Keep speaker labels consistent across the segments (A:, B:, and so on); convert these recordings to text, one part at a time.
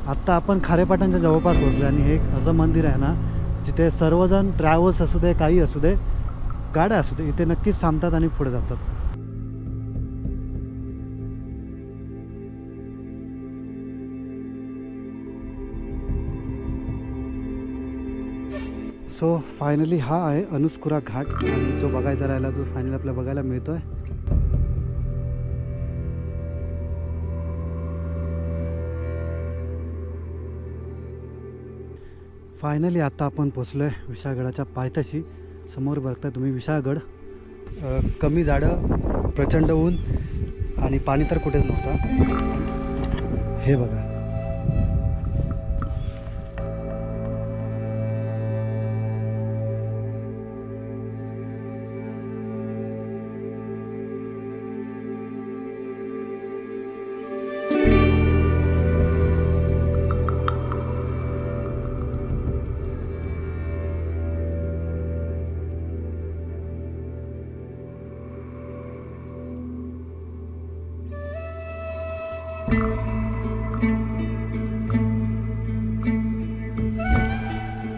A: आत्ता आपण खारेपाटणच्या जवळपास पोहोचलो आणि एक असं मंदिर आहे ना जिथे सर्वजण ट्रॅव्हल्स असू दे काही असू दे गाड्या असू दे इथे नक्कीच थांबतात आणि पुढे जातात. सो फायनली हा आहे अनुस्कुरा घाट आणि जो बघायचा राहिला तो फायनली आपल्याला बघायला मिळतोय. फायनली आता आपण पोचलो आहे विशाळगडाच्या पायथ्याशी. समोर बघताय तुम्ही विशाळगड. कमी झाडं, प्रचंड ऊन आणि पाणी तर कुठेच नव्हतं. हे बघा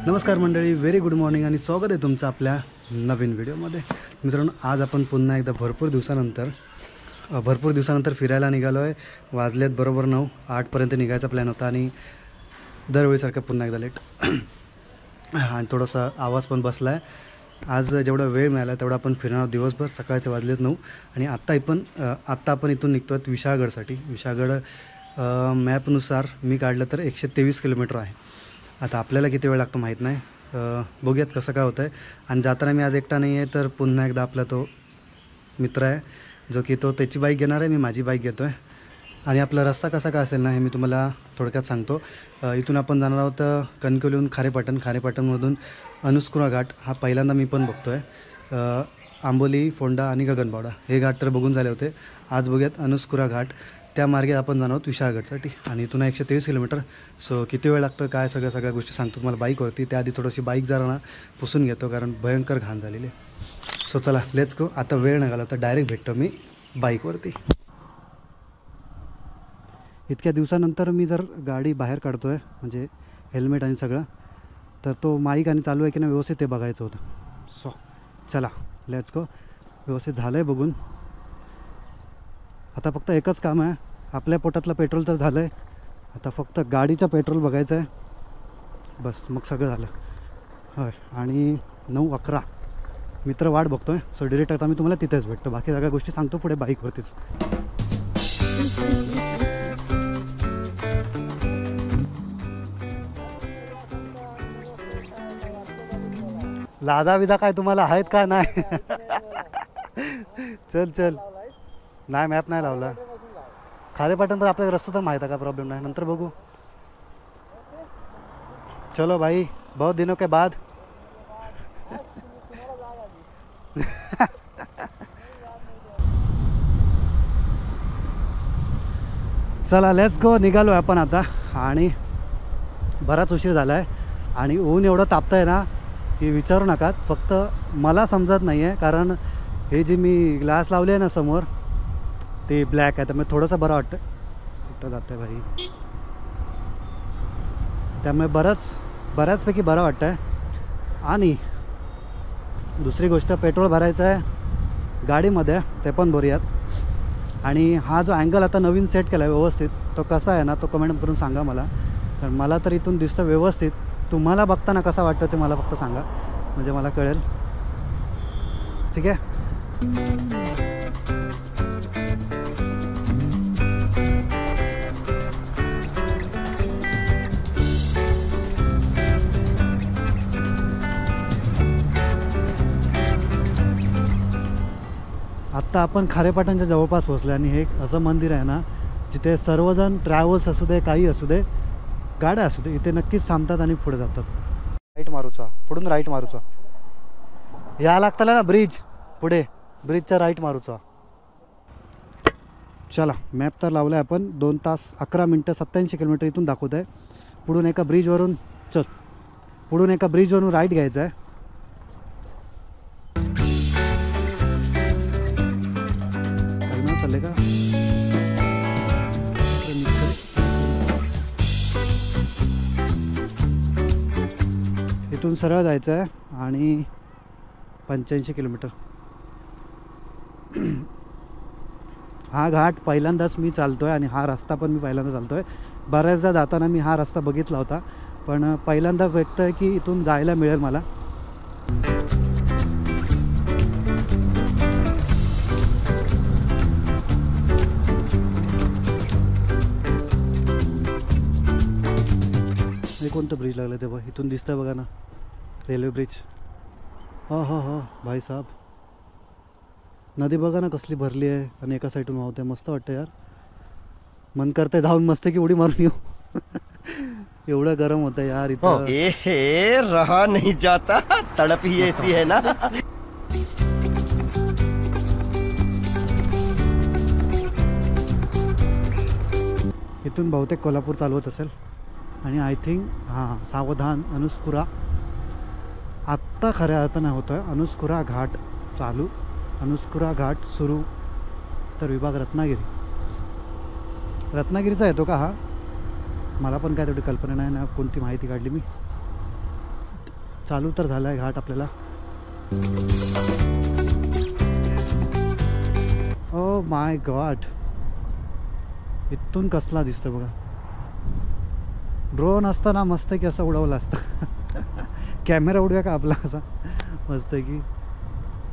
A: नमस्कार मंडळी, व्हेरी गुड मॉर्निंग आणि स्वागत आहे तुमचं आपल्या नवीन व्हिडिओमध्ये. मित्रांनो, आज आपण पुन्हा एकदा भरपूर दिवसानंतर फिरायला निघालो आहे. वाजलेत बरोबर 9, 8पर्यंत निघायचा प्लॅन होता आणि दरवेळीसारखं पुन्हा एकदा लेट आणि थोडासा आवाज पण बसला आहे. आज जेवढा वेळ मिळाला तेवढा आपण फिरणार दिवसभर. सकाळचे वाजलेत 9 आणि आत्ता आपण इथून निघतो आहेत विशाळगडसाठी. विशाळगड मॅपनुसार मी काढलं तर 123 किलोमीटर आहे. आता आपल्याला किती वेळ लागतो माहीत नाही, बघूयात कसं काय होतं आहे. आणि जाताना मी आज एकटा नाही आहे, तर पुन्हा एकदा आपला तो मित्र आहे जो की तो त्याची बाईक घेणार आहे, मी माझी बाईक घेतो आहे. आणि आपला रस्ता कसा काय असेल ना हे मी तुम्हाला थोडक्यात सांगतो. इथून आपण जाणार आहोत कणकवलीहून खारेपाटणमधून अनुस्कुरा घाट हा पहिल्यांदा मी पण बघतो आहे. आंबोली, फोंडा आणि गगनबावडा हे घाट तर बघून झाले होते. आज बघूयात अनुस्कुरा घाट. त्या मार्गे आपण जाणार आहोत विशाळगडसाठी आणि इथून 123 किलोमीटर. सो किती वेळ लागतो काय सगळ्या गोष्टी सांगतो तुम्हाला बाईकवरती. त्याआधी थोडीशी बाईक जरा ना पुसून घेतो कारण भयंकर घाण झालेली. सो चला लेट्स गो. आता वेळ न घाला तर डायरेक्ट भेटतो मी बाईकवरती. इतक्या दिवसानंतर मी जर गाडी बाहेर काढतो आहे म्हणजे हेल्मेट आणि सगळं, तर तो माईक आणि चालू आहे की नाही व्यवस्थित ते बघायचं होतं. सो चला लेट्स गो. व्यवस्थित झालं आहे बघून. आता फक्त एकच काम आहे, आपल्या पोटातलं पेट्रोल तर झालं आहे, आता फक्त गाडीचं पेट्रोल बघायचं आहे बस, मग सगळं झालं. होय, आणि 9:11 मित्र वाट बघतो आहे. सो डिरेक्ट आता मी तुम्हाला तिथेच भेटतो. बाकी सगळ्या गोष्टी सांगतो पुढे बाईकवरतीच. लादा विदा काय तुम्हाला आहेत का नाही? चल नाही, मॅप नाही लावला. खारेपाटण पण आपल्याला रस्ता तर माहीत आहे, का प्रॉब्लेम नाही, नंतर बघू. चलो भाई, बहुत दिनों के बाद. चला लेट्स गो. निघालो आहे आपण आता आणि बराच उशीर झाला आहे आणि ऊन एवढं तापतं आहे ना की विचारू नका. फक्त मला समजत नाही आहे कारण हे जे मी ग्लास लावले आहे ना समोर ते ब्लॅक आहे, त्यामुळे थोडंसं बरं वाटतं. कुठं जातं आहे भाई, त्यामुळे बऱ्याचपैकी बरं वाटतं आहे. आणि दुसरी गोष्ट, पेट्रोल भरायचं आहे गाडीमध्ये, ते पण भरूयात. आणि हा जो अँगल आता नवीन सेट केला आहे व्यवस्थित, तो कसा आहे ना तो कमेंट करून सांगा मला. तर मला तर इथून दिसतं व्यवस्थित. तुम्हाला बघताना कसा वाटतं ते मला फक्त सांगा, म्हणजे मला कळेल. ठीक आहे. आत्ता आपण खारेपाटणच्या जवळपास पोहोचलो आणि हे एक असं मंदिर आहे ना जिथे सर्वजण ट्रॅव्हल्स असू दे काही असू दे गाड्या असू दे इथे नक्कीच थांबतात आणि पुढे जातात. राईट मारूचा, पुढून राईट मारूचा. या लागताला ना ब्रिज, पुढे ब्रिजच्या राईट मारूचा. चला मॅप तर लावला आहे आपण. 2 तास 11 मिनटं 87 किलोमीटर इथून दाखवत आहे. पुढून एका ब्रिजवरून राईट घ्यायचं आहे. चालले का इथून सरळ जायचं आहे आणि 85 किलोमीटर. हा घाट पहिल्यांदाच मी चालतो आहे आणि हा रस्ता पण मी पहिल्यांदा चालतो आहे. बऱ्याचदा जाताना मी हा रस्ता बघितला होता, पण पहिल्यांदा वाटतं आहे की इथून जायला मिळेल मला. हे कोणतं ब्रिज लागलं ते बघ, इथून दिसतं बघा ना, रेल्वे ब्रिज. हो हो हो भाई साहब, नदी बघा ना कसली भरली आहे आणि एका साईडून वाहते. मस्त वाटतं यार, मन करतंय जाऊन मस्त की उडी मारून येऊ. एवढं गरम होतं यार इथं.
B: हे रहा नहीं जाता, तड़प ही ऐसी है ना.
A: इथून बहुतेक कोल्हापूर चालू होत असेल आणि आय थिंक हां सावधान अनुस्कुरा आत्ता खऱ्या अर्थानं होतं आहे. अनुस्कुरा घाट चालू, अनुस्कुरा घाट सुरू. तर विभाग रत्नागिरीचा येतो का हा? मला पण काय तेवढी कल्पना नाही ना, कोणती माहिती काढली मी. चालू तर झाला आहे घाट आपल्याला. ओ माय गॉड, इथून कसला दिसतं बघा. ड्रोन असताना मस्त की असं उडवलं असतं. कॅमेरा उडूया का आपला असा मस्त की.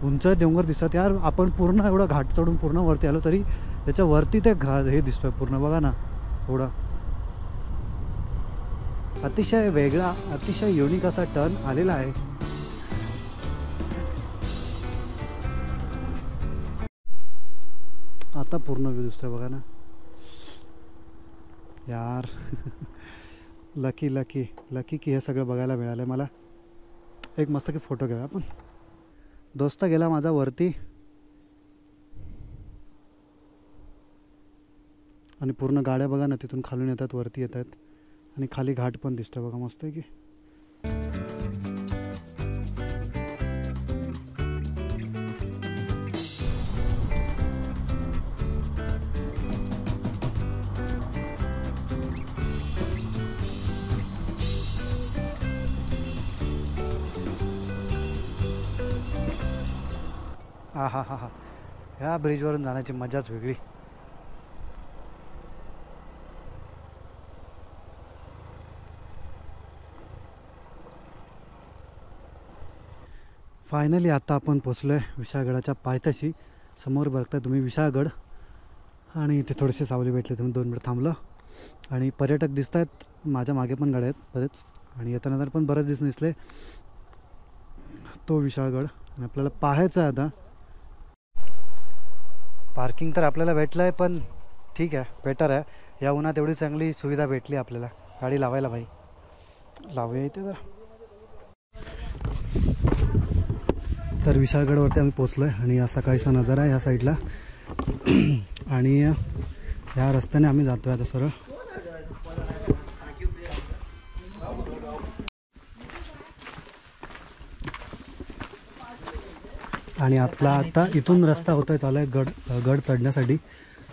A: उंच डोंगर दिसतात यार. आपण पूर्ण एवढं घाट चढून पूर्ण वरती आलो तरी त्याच्या वरती ते हे दिसतोय पूर्ण बघा ना. एवढा अतिशय वेगळा, अतिशय युनिक असा टर्न आलेला आहे. आता पूर्ण व्ह्यू दिसतोय बघा ना यार. लकी लकी लकी की हे सगळं बघायला मिळालं मला. एक मस्त की फोटो घ्या आपण. दोस्त गेला माझा वरती आणि पूर्ण गाड्या बघा ना तिथून खालून येतात वरती येत आहेत आणि खाली घाट पण दिसतो बघा मस्त आहे की. हा हा हा हा, ह्या ब्रिजवरून जाण्याची मजाच वेगळी. फायनली आता आपण पोचलो आहे विशाळगडाच्या पायथ्याशी. समोर बघताय तुम्ही विशाळगड आणि इथे थोडेसे सावली भेटले. तुम्ही 2 मिनिट थांबलं आणि पर्यटक दिसत आहेत. माझ्या मागे पण गाड्या आहेत बरेच आणि येताना तर पण बरेच दिसले. तो विशाळगड आणि आपल्याला पाहायचं आहे आता. पार्किंग तर आपल्याला भेटलं आहे, पण ठीक आहे, बेटर आहे. या उन्हात एवढी चांगली सुविधा भेटली आपल्याला गाडी लावायला. भाई लावूया इथे जरा. तर विशाळगडवरती आम्ही पोचलो आहे आणि असा काहीसा नजारा आहे ह्या साईडला. आणि ह्या रस्त्याने आम्ही जातो आहे आता सरळ. आणि आपला आता इथून रस्ता होता आहे चालू आहे गड चढण्यासाठी.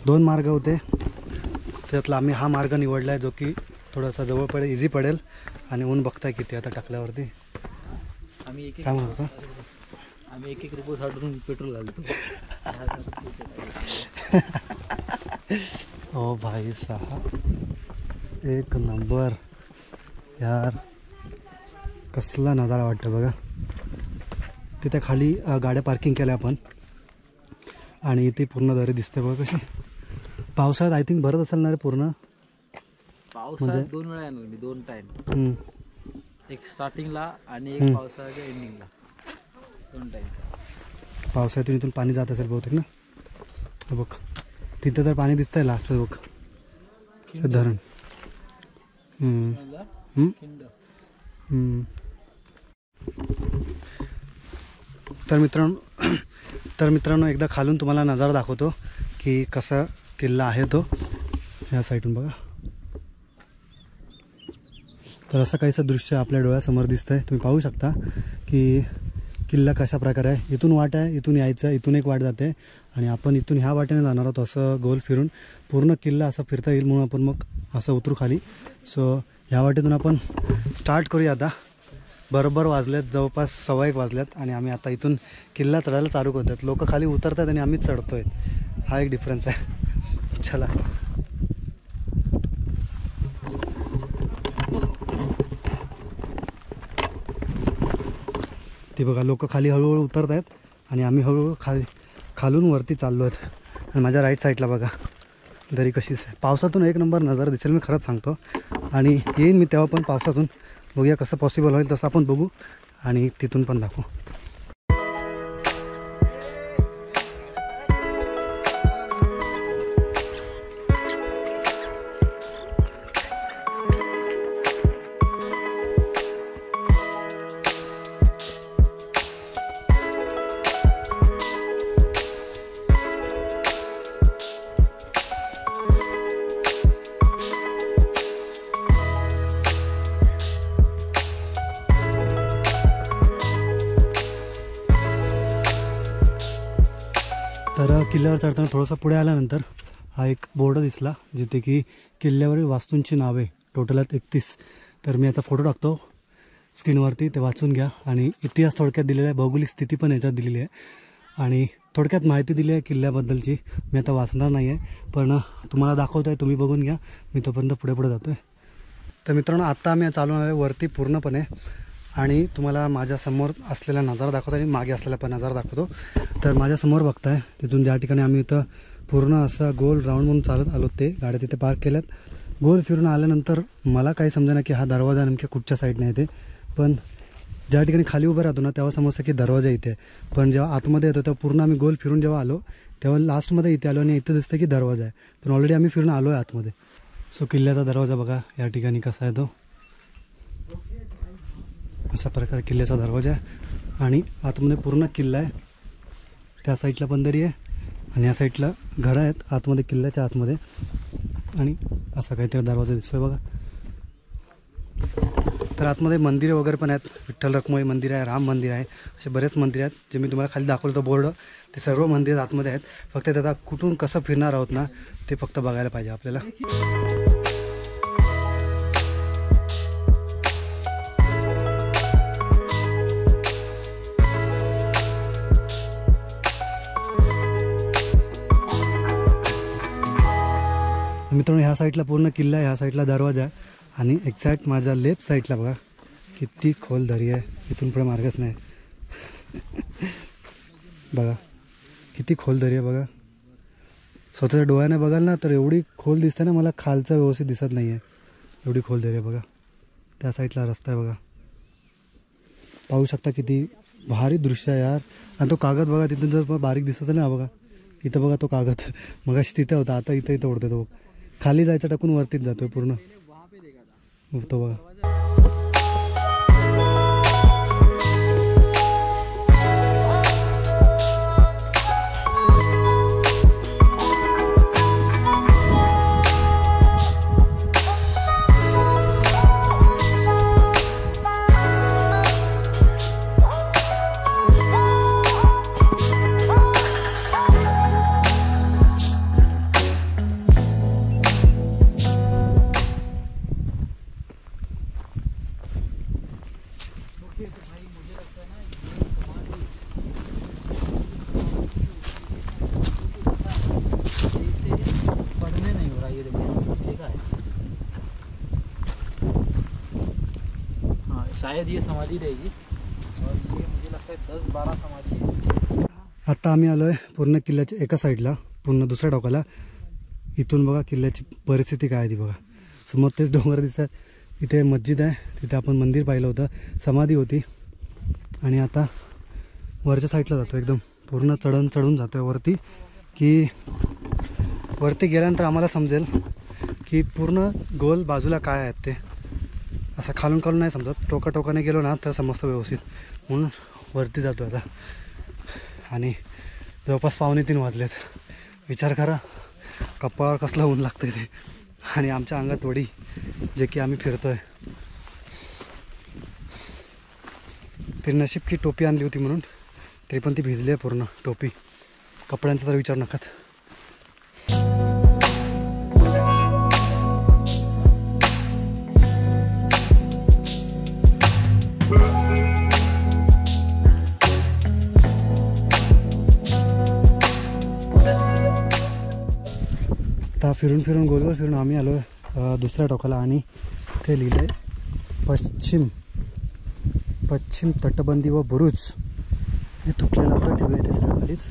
A: 2 मार्ग होते, त्यातला आम्ही हा मार्ग निवडला आहे जो की थोडासा जवळ पडेल, इझी पडेल. आणि ऊन बघताय किती आता टाकल्यावरती. काय म्हणतो
C: आम्ही 1-1 रुपये साठवून पेट्रोल घालतो.
A: ओ भाई साहब, एक नंबर यार. कसला नजारा वाटतं बघा. तिथे खाली गाड्या पार्किंग केल्या आपण आणि इथे पूर्ण दरी दिसते बघा कशी. पावसाळ्यात आय थिंक भरत असेल ना रे पूर्ण.
C: पावसाळ्यात 2 वेळा येणार मी, 2 टाइम. एक स्टार्टिंगला आणि एक पावसाळ्याच्या एंडिंगला. 2 टाइम.
A: पावसाळ्यातून इथून पाणी जात असेल बहुतेक ना. बघ तिथे तर पाणी दिसतंय लास्ट बघ, धरण. तर मित्रांनो एकदा खालून तुम्हाला नजारा दाखवतो की कसा किल्ला आहे तो. ह्या साईडून बघा. तर असं काहीसं दृश्य आपल्या डोळ्यासमोर दिसतंय. तुम्ही पाहू शकता की किल्ला कशा प्रकारे आहे. इथून वाट आहे, इथून यायचं, इथून एक वाट जाते आणि आपण इथून ह्या वाटेने जाणार आहोत. असं गोल फिरून पूर्ण किल्ला असा फिरता येईल म्हणून आपण मग असं उतरू खाली. सो ह्या वाटेतून आपण स्टार्ट करूया आता. बरोबर वाजल्यात जवळपास 1:15 वाजल्यात आणि आम्ही आता इथून किल्ला चढायला चालू करतात. लोक खाली उतरतात आणि आम्हीच चढतोय. हा एक डिफरन्स आहे. चला. ती बघा लोक खाली हळूहळू उतरत आहेत आणि आम्ही हळूहळू खालून वरती चाललो आहेत. आणि माझ्या राईट साईडला बघा दरी कशीच आहे. पावसातून एक नंबर नजारा दिसेल, मी खरंच सांगतो. आणि येईन मी तेव्हा पण पावसातून, बघूया कसं पॉसिबल होईल तसं आपण बघू आणि तिथून पण दाखवू. तर किल्ल्यावर चढताना थोडंसं पुढे आल्यानंतर हा एक बोर्ड दिसला जिथे की किल्ल्यावरील वास्तूंची नावे टोटल आहेत 31. तर मी याचा फोटो टाकतो स्क्रीनवरती, ते वाचून घ्या. आणि इतिहास थोडक्यात दिलेला आहे, भौगोलिक स्थिती पण याच्यात दिलेली आहे आणि थोडक्यात माहिती दिली आहे किल्ल्याबद्दलची. मी आता वाचणार नाही आहे, पण तुम्हाला दाखवतो आहे, तुम्ही बघून घ्या. मी तोपर्यंत पुढे जातो आहे. तर मित्रांनो, आत्ता आम्ही चालून आलो वरती पूर्णपणे आणि तुम्हाला माझ्यासमोर असलेला नजारा दाखवतो आणि मागे असलेला पण नजारा दाखवतो. तर माझ्यासमोर बघताय तिथून ज्या ठिकाणी आम्ही इथं पूर्ण असा गोल राऊंड म्हणून चालत आलो, ते गाड्या तिथे पार्क केल्यात. गोल फिरून आल्यानंतर मला काही समजेना की हा दरवाजा नेमक्या कुठच्या साईडने येते, पण ज्या ठिकाणी खाली उभं राहतो ना तेव्हा समजतं की दरवाजा इथे आहे. पण जेव्हा आतमध्ये येतो तेव्हा पूर्ण आम्ही गोल फिरून जेव्हा आलो तेव्हा लास्टमध्ये इथे आलो आणि इथं दिसतं की दरवाजा आहे, पण ऑलरेडी आम्ही फिरून आलो आहे आतमध्ये. सो किल्ल्याचा दरवाजा बघा या ठिकाणी कसा आहे तो. अशा प्रकारे किल्ल्याचा दरवाजा आहे आणि आतमध्ये पूर्ण किल्ला आहे. त्या साईडला बंदरी आहे आणि या साईडला घरं आहेत आतमध्ये, किल्ल्याच्या आतमध्ये. आणि असा काहीतरी दरवाजा दिसतोय बघा. तर आतमध्ये मंदिरे वगैरे पण आहेत. विठ्ठल रखुमाई मंदिर आहे, राम मंदिर आहे, असे बरेच मंदिर आहेत. जे मी तुम्हाला खाली दाखवलं होतं बोर्ड, ते सर्व मंदिर आतमध्ये आहेत. फक्त त्याचा कुठून कसं फिरणार आहोत ना ते फक्त बघायला पाहिजे आपल्याला. मित्रांनो, ह्या साईडला पूर्ण किल्ला आहे, ह्या साईडला दरवाजा आहे आणि एक्झॅक्ट माझ्या लेफ्ट साईडला बघा किती खोल दरी आहे. इथून पुढे मार्गच नाही. बघा किती खोल दरी आहे बघा. स्वतःच्या डोळ्याने बघाल ना तर एवढी खोल दिसते ना, मला खालचं व्यवस्थित दिसत नाही आहे, एवढी खोल दरी आहे बघा. त्या साईडला रस्ता आहे बघा, पाहू शकता किती भारी दृश्य आहे यार. आणि तो कागद बघा तिथून जर बारीक दिसत असेल ना बघा, इथं बघा तो कागद मगाशी तिथे होता, आता इथं उडतो तो. खाली जायचं टाकून वरतीच जातोय पूर्ण तो बघा.
C: शायद ये समाधि रहेगी और ये मुझे लगता है 10-12 समाधि है.
A: आता आम्ही आलो आहे पूर्ण किल्ल्याच्या एका साईडला, पूर्ण दुसऱ्या टोकाला. इथून बघा किल्ल्याची परिस्थिती काय आहे ती बघा. समोर तेच डोंगर दिसतात, इथे मस्जिद आहे, तिथे आपण मंदिर पाहिलं होतं, समाधी होती. आणि आता वरच्या साईडला जातो, एकदम पूर्ण चढून जातो आहे वरती. की वरती गेल्यानंतर आम्हाला समजेल की पूर्ण गोल बाजूला काय आहेत ते. असं खालून नाही समजत, टोकाने गेलो ना तर समजतं व्यवस्थित, म्हणून वरती जातो आता. आणि जवळपास 2:45 वाजलेत. विचार करा कपाळावर कसलं ऊन लागतं ते, आणि आमच्या अंगात वडी जे की आम्ही फिरतो आहे. तरी नशीब की टोपी आणली होती म्हणून, तरी पण ती भिजली आहे पूर्ण टोपी. कपड्यांचा तर विचार नका. फिरून फिरून गोलगोल फिरून आम्ही आलो दुसऱ्या टोकाला आणि ते लिहिलं आहे पश्चिम तटबंदी व बुरुज. हे तुटलेलं होतं, ठेवलं ते सगळं खालीच.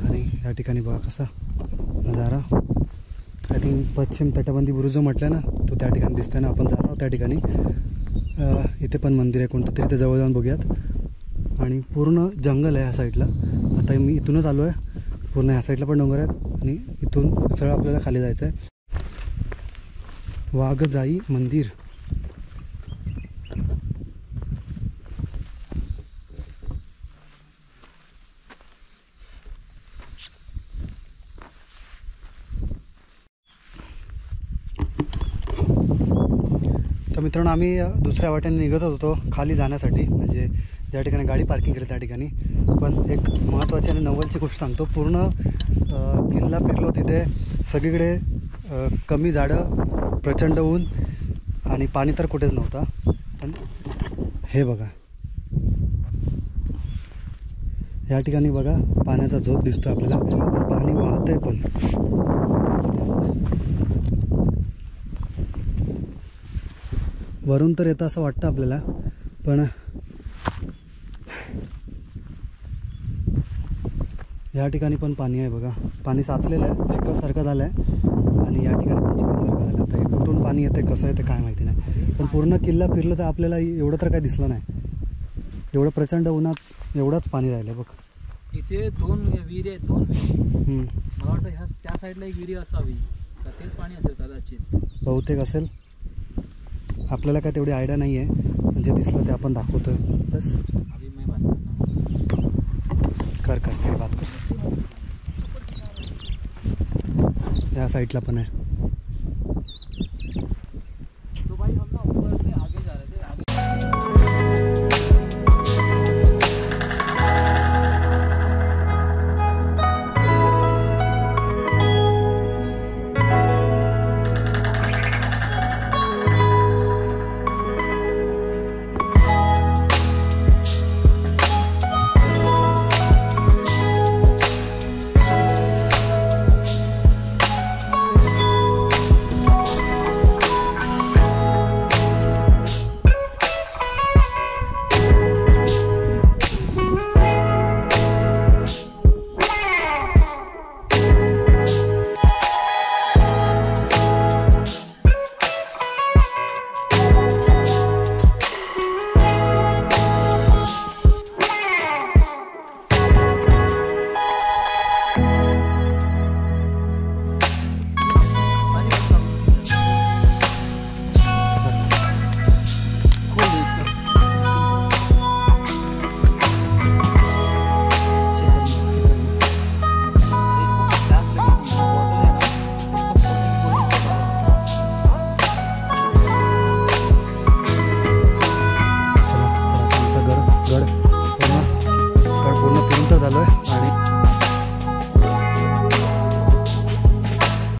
A: आणि या ठिकाणी बघा कसा नजारा. आय थिंक पश्चिम तटबंदी बुरुज जो म्हटलं ना तो त्या ठिकाणी दिसतंय ना. आपण जाणार आहोत त्या ठिकाणी. इथे पण मंदिर आहे कोणतं तरी, ते जवळ जाऊन बघूयात. आणि पूर्ण जंगल आहे ह्या साईडला. आता मी इथूनच आलो आहे. पूर्ण ह्या साईडला पण डोंगर आहेत आणि इथून सरळ आपल्याला खाली जायचं आहे. वाघजाई मंदिर. तर मित्रांनो आम्ही दुसऱ्या वाटेने निघत होतो खाली जाण्यासाठी, म्हणजे ज्या ठिकाणी गाडी पार्किंग केली त्या ठिकाणी. पण एक महत्त्वाची आणि नवलची गोष्ट सांगतो. पूर्ण किल्ला फिरलो तिथे सगळीकडे कमी झाडं, प्रचंड ऊन आणि पाणी तर कुठेच नव्हता. पण हे बघा या ठिकाणी बघा पाण्याचा झोप दिसतो आपल्याला. पाणी वाहतंय पण. वरून तर येतं असं वाटतं आपल्याला, पण या ठिकाणी पण पाणी आहे बघा. पाणी साचलेलं आहे, चिखलसारखं झालं आहे. आणि या ठिकाणी पण चिखलसारखं झालं. आता कुठून पाणी येते कसं येते काय माहिती नाही. पण पूर्ण किल्ला फिरलं तर आपल्याला एवढं तर काय दिसलं नाही. एवढं प्रचंड उन्हात एवढंच पाणी राहिलं बघ.
C: इथे 2 विहिरी आहेत, 2 विहिरी. मला वाटतं ह्या त्या साईडला एक विहिरी असावी का, तेच पाणी असेल कदाचित.
A: बहुतेक असेल. आपल्याला काय तेवढी आयडिया नाही आहे. म्हणजे दिसलं ते आपण दाखवतोय बस.
C: अभी मैं बात करता हूं.
A: कर तेरी बात कर. या साईडला पण आहे.